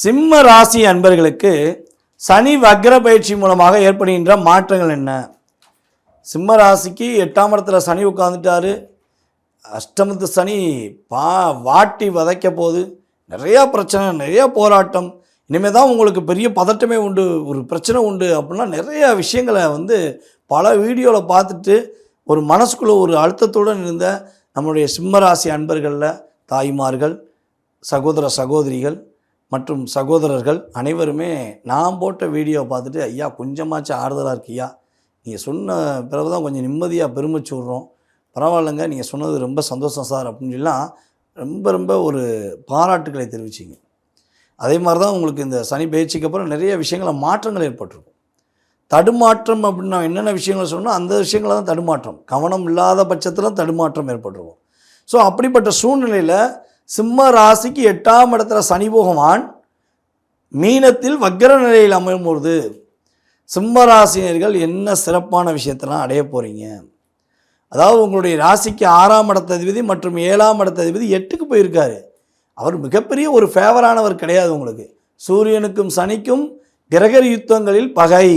சிம்ம ராசி அன்பர்களுக்கு சனி வக்ர பயிற்சி மூலமாக ஏற்படுகின்ற மாற்றங்கள் என்ன? சிம்ம ராசிக்கு 8ஆம் இடத்துல சனி உட்காந்துட்டாரு. அஷ்டமத்து சனி வாட்டி வதைக்க போது நிறையா பிரச்சனை, நிறையா போராட்டம். இனிமேல் தான் உங்களுக்கு பெரிய பதட்டமே உண்டு, ஒரு பிரச்சனை உண்டு அப்படின்னா நிறையா விஷயங்களை பல வீடியோவில் பார்த்துட்டு ஒரு மனசுக்குள்ளே ஒரு அழுத்தத்துடன் இருந்த நம்முடைய சிம்மராசி அன்பர்களில் தாய்மார்கள், சகோதர சகோதரிகள் மற்றும் சகோதரர்கள் அனைவருமே நான் போட்ட வீடியோவை பார்த்துட்டு, ஐயா கொஞ்சமாச்சும் ஆறுதலாக இருக்கியா, நீங்கள் சொன்ன பிறகு தான் கொஞ்சம் நிம்மதியாக பெருமிச்சு விட்றோம், பரவாயில்லைங்க, நீங்கள் சொன்னது ரொம்ப சந்தோஷம் சார் அப்படின்னு சொல்லலாம் ரொம்ப ரொம்ப ஒரு பாராட்டுக்களை தெரிவிச்சிங்க. அதே மாதிரி தான் உங்களுக்கு இந்த சனி பயிற்சிக்கு அப்புறம் நிறைய விஷயங்களில் மாற்றங்கள் ஏற்பட்டிருக்கும். தடுமாற்றம் அப்படின்னு நான் என்னென்ன விஷயங்களை சொன்னால் அந்த விஷயங்கள தான் தடுமாற்றம், கவனம் இல்லாத பட்சத்தில் தடுமாற்றம் ஏற்பட்டிருக்கும். ஸோ அப்படிப்பட்ட சூழ்நிலையில் சிம்ம ராசிக்கு 8ஆம் இடத்துல சனி பகவான் மீனத்தில் வக்ர நிலையில் அமையும்பொழுது சிம்ம ராசினியர்கள் என்ன சிறப்பான விஷயத்தெல்லாம் அடைய போகிறீங்க. அதாவது உங்களுடைய ராசிக்கு 6ஆம் இடத்ததிபதி மற்றும் 7ஆம் இடத்ததிபதி 8க்கு போயிருக்காரு. அவர் மிகப்பெரிய ஒரு ஃபேவரானவர் கிடையாது. உங்களுக்கு சூரியனுக்கும் சனிக்கும் கிரக யுத்தங்களில் பகை,